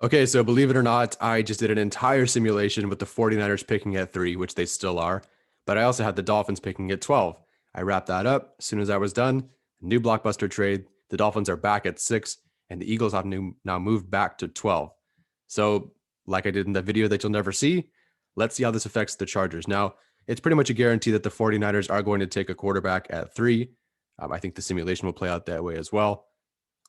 Okay, so believe it or not, I just did an entire simulation with the 49ers picking at 3, which they still are, but I also had the Dolphins picking at 12. I wrapped that up. As soon as I was done, new Blockbuster trade. The Dolphins are back at 6, and the Eagles have now moved back to 12. So, like I did in that video that you'll never see, let's see how this affects the Chargers. Now, it's pretty much a guarantee that the 49ers are going to take a quarterback at 3. I think the simulation will play out that way as well.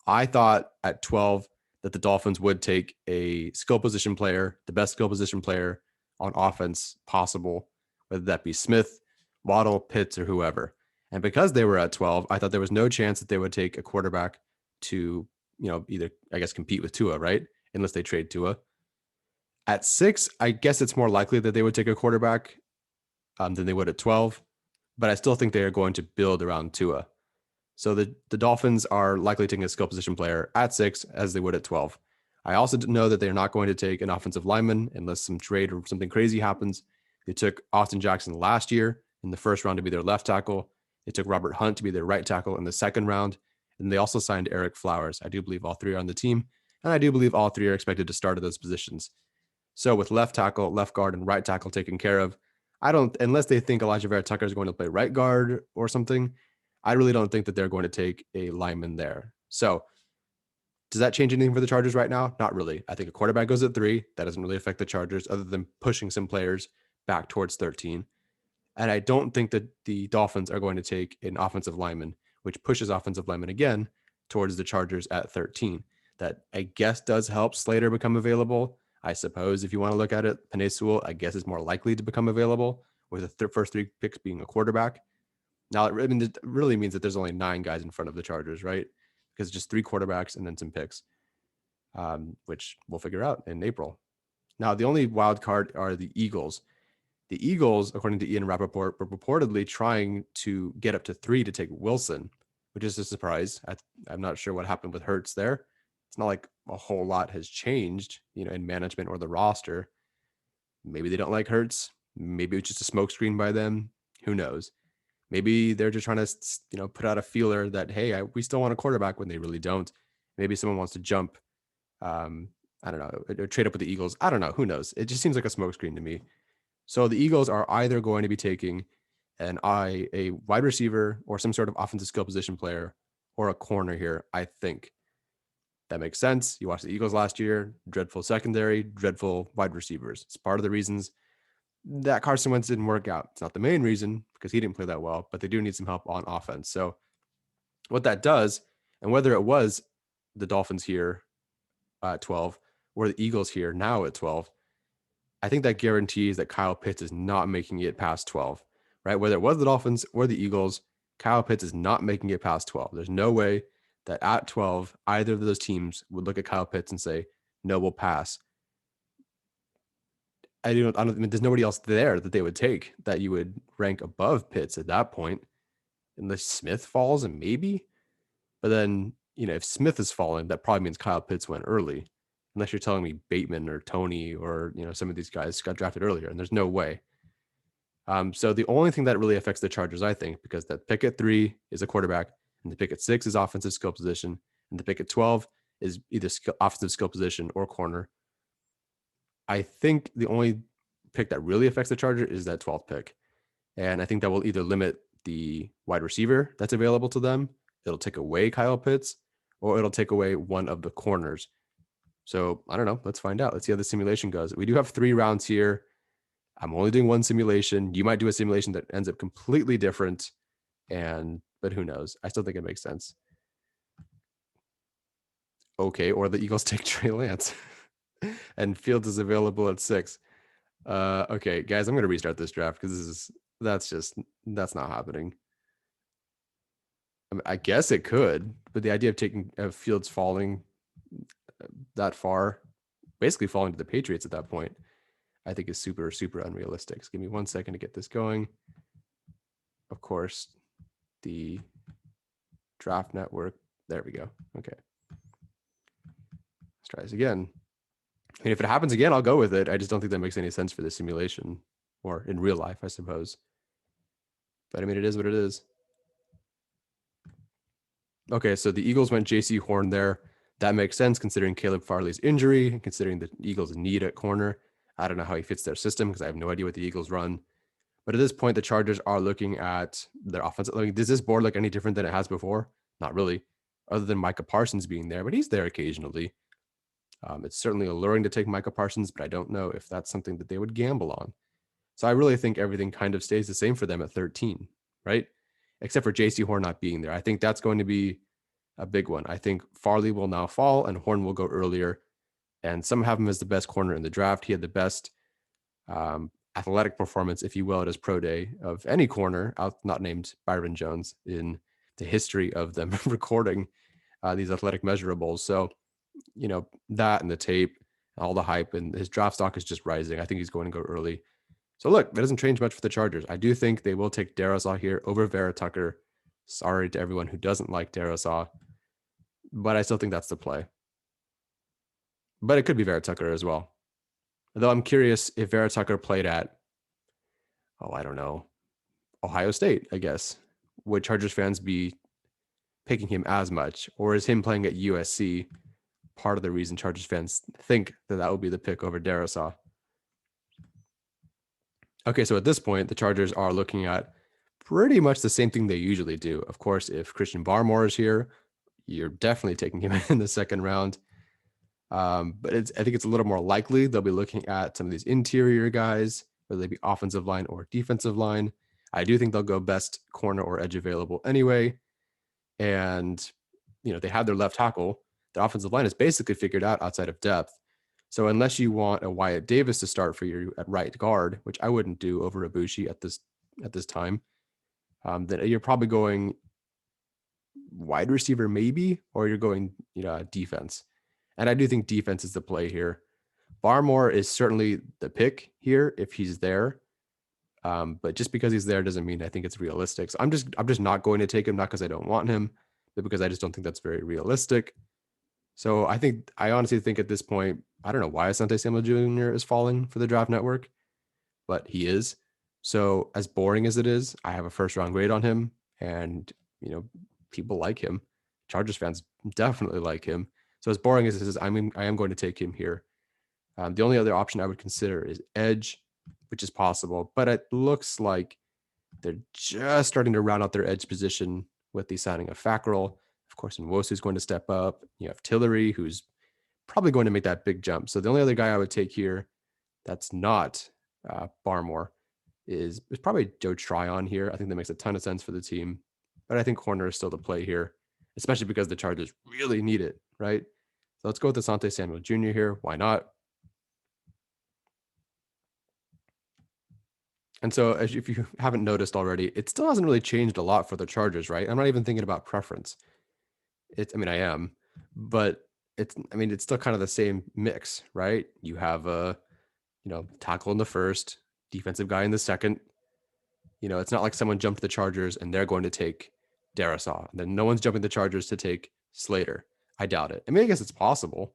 I thought at 12 that the Dolphins would take a skill position player, the best skill position player on offense possible, whether that be Smith, Waddle, Pitts, or whoever. And because they were at 12, I thought there was no chance that they would take a quarterback to, either, I guess, compete with Tua, right? Unless they trade Tua. At 6, I guess it's more likely that they would take a quarterback than they would at 12. But I still think they are going to build around Tua. So the Dolphins are likely taking a skill position player at 6 as they would at 12. I also know that they're not going to take an offensive lineman unless some trade or something crazy happens. They took Austin Jackson last year in the first round to be their left tackle. They took Robert Hunt to be their right tackle in the second round. And they also signed Eric Flowers. I do believe all three are on the team. And I do believe all three are expected to start at those positions. So with left tackle, left guard, and right tackle taken care of, I don't, unless they think Elijah Vera Tucker is going to play right guard or something, I really don't think that they're going to take a lineman there. So does that change anything for the Chargers right now? Not really. I think a quarterback goes at 3. That doesn't really affect the Chargers other than pushing some players back towards 13. And I don't think that the Dolphins are going to take an offensive lineman, which pushes offensive lineman again towards the Chargers at 13. That I guess does help Slater become available. I suppose if you want to look at it, Penei Sewell, I guess, is more likely to become available with the first 3 picks being a quarterback. Now, it really means that there's only 9 guys in front of the Chargers, right? Because just 3 quarterbacks and then some picks, which we'll figure out in April. Now, the only wild card are the Eagles. The Eagles, according to Ian Rappaport, were reportedly trying to get up to 3 to take Wilson, which is a surprise. I'm not sure what happened with Hurts there. It's not like a whole lot has changed, in management or the roster. Maybe they don't like Hurts. Maybe it's just a smokescreen by them. Who knows? Maybe they're just trying to, put out a feeler that, hey, we still want a quarterback when they really don't. Maybe someone wants to jump. I don't know, or trade up with the Eagles. I don't know. Who knows? It just seems like a smokescreen to me. So the Eagles are either going to be taking a wide receiver or some sort of offensive skill position player or a corner here, I think. That makes sense. You watched the Eagles last year, dreadful secondary, dreadful wide receivers. It's part of the reasons that Carson Wentz didn't work out. It's not the main reason because he didn't play that well, but they do need some help on offense. So what that does, and whether it was the Dolphins here at 12 or the Eagles here now at 12, I think that guarantees that Kyle Pitts is not making it past 12, right? Whether it was the Dolphins or the Eagles, Kyle Pitts is not making it past 12. There's no way that at 12, either of those teams would look at Kyle Pitts and say, no, we'll pass. I mean, there's nobody else there that they would take that you would rank above Pitts at that point, unless Smith falls and maybe. But then, if Smith is falling, that probably means Kyle Pitts went early, unless you're telling me Bateman or Tony or, some of these guys got drafted earlier, and there's no way. So the only thing that really affects the Chargers, I think, because that pick at 3 is a quarterback, and the pick at 6 is offensive skill position, and the pick at 12 is either offensive skill position or corner. I think the only pick that really affects the Charger is that 12th pick. And I think that will either limit the wide receiver that's available to them, it'll take away Kyle Pitts, or it'll take away one of the corners. So I don't know. Let's find out. Let's see how the simulation goes. We do have 3 rounds here. I'm only doing one simulation. You might do a simulation that ends up completely different. But who knows? I still think it makes sense. Okay, or the Eagles take Trey Lance. And Fields is available at 6. Okay, guys, I'm going to restart this draft because that's not happening. I guess it could, but the idea of taking Fields falling that far, basically falling to the Patriots at that point, I think is super, super unrealistic. So give me 1 second to get this going. Of course, the draft network. There we go. Okay. Let's try this again. I mean, if it happens again, I'll go with it. I just don't think that makes any sense for the simulation or in real life, I suppose. But I mean, it is what it is. Okay, so the Eagles went J.C. Horn there. That makes sense considering Caleb Farley's injury and considering the Eagles' need at corner. I don't know how he fits their system because I have no idea what the Eagles run. But at this point, the Chargers are looking at their offense. Like, does this board look any different than it has before? Not really, other than Micah Parsons being there, but he's there occasionally. It's certainly alluring to take Micah Parsons, but I don't know if that's something that they would gamble on. So I really think everything kind of stays the same for them at 13, right? Except for JC Horn not being there. I think that's going to be a big one. I think Farley will now fall and Horn will go earlier. And some have him as the best corner in the draft. He had the best athletic performance, if you will, at his pro day of any corner, not named Byron Jones, in the history of them recording these athletic measurables. So, that and the tape, all the hype, and his draft stock is just rising. I think he's going to go early. So look, that doesn't change much for the Chargers. I do think they will take Darisaw here over Vera Tucker. Sorry to everyone who doesn't like Darisaw, but I still think that's the play. But it could be Vera Tucker as well. Though I'm curious if Vera Tucker played at, I don't know, Ohio State, I guess. Would Chargers fans be picking him as much? Or is him playing at USC part of the reason Chargers fans think that would be the pick over Darisaw? Okay, so at this point, the Chargers are looking at pretty much the same thing they usually do. Of course, if Christian Barmore is here, you're definitely taking him in the second round. But I think it's a little more likely they'll be looking at some of these interior guys, whether they be offensive line or defensive line. I do think they'll go best corner or edge available anyway. And, they have their left tackle. The offensive line is basically figured out outside of depth. So unless you want a Wyatt Davis to start for you at right guard, which I wouldn't do over Ibushi at this time, then you're probably going wide receiver maybe, or you're going defense. And I do think defense is the play here. Barmore is certainly the pick here if he's there. But just because he's there doesn't mean I think it's realistic. So I'm just not going to take him, not because I don't want him, but because I just don't think that's very realistic. So I honestly think at this point, I don't know why Asante Samuel Jr. is falling for the Draft Network, but he is. So as boring as it is, I have a first round grade on him, and people like him. Chargers fans definitely like him. So as boring as it is, I am going to take him here. The only other option I would consider is edge, which is possible, but it looks like they're just starting to round out their edge position with the signing of Fackrell. Of course, Nwosu's going to step up. You have Tillery, who's probably going to make that big jump. So the only other guy I would take here that's not Barmore is probably Joe Tryon here. I think that makes a ton of sense for the team. But I think corner is still the play here, especially because the Chargers really need it, right? So let's go with Asante Samuel Jr. here. Why not? And so if you haven't noticed already, it still hasn't really changed a lot for the Chargers, right? I'm not even thinking about preference. I am, but it's still kind of the same mix, right? You have a, tackle in the first, defensive guy in the second. It's not like someone jumped the Chargers and they're going to take Darisaw. Then no one's jumping the Chargers to take Slater. I doubt it. I guess it's possible,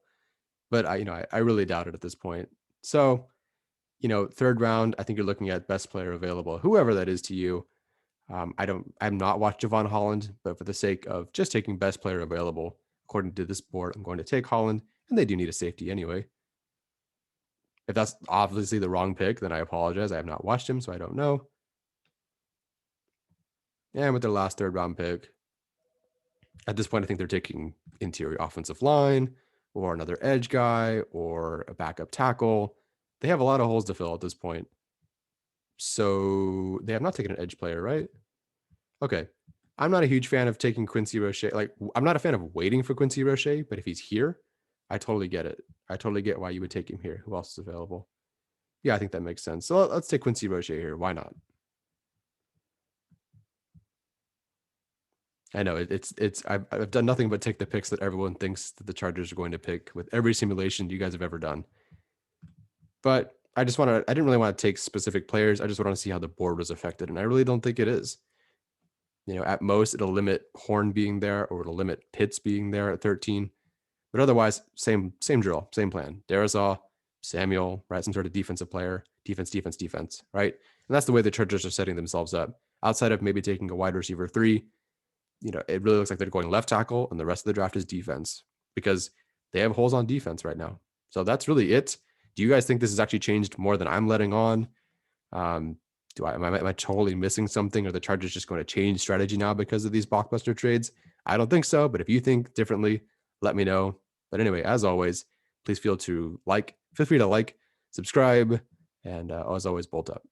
but I really doubt it at this point. So, third round, I think you're looking at best player available, whoever that is to you. I've not watched Javon Holland, but for the sake of just taking best player available, according to this board, I'm going to take Holland, and they do need a safety anyway. If that's obviously the wrong pick, then I apologize. I have not watched him, so I don't know. And with their last third round pick, at this point, I think they're taking interior offensive line or another edge guy or a backup tackle. They have a lot of holes to fill at this point. So they have not taken an edge player, right? Okay. I'm not a huge fan of taking Quincy Roche. Like, I'm not a fan of waiting for Quincy Roche, but if he's here, I totally get it. I totally get why you would take him here. Who else is available? Yeah, I think that makes sense. So let's take Quincy Roche here. Why not? I know I've done nothing but take the picks that everyone thinks that the Chargers are going to pick with every simulation you guys have ever done. But I didn't really want to take specific players. I just want to see how the board was affected. And I really don't think it is. At most it'll limit Horn being there, or it'll limit Pitts being there at 13. But otherwise, same drill, same plan. Darisaw, Samuel, right? Some sort of defensive player, defense, right? And that's the way the Chargers are setting themselves up. Outside of maybe taking a wide receiver 3, it really looks like they're going left tackle, and the rest of the draft is defense. because they have holes on defense right now. So that's really it. Do you guys think this has actually changed more than I'm letting on? Am I totally missing something? Are the Chargers just going to change strategy now because of these blockbuster trades? I don't think so. But if you think differently, let me know. But anyway, as always, please feel free to like, subscribe, and as always, bolt up.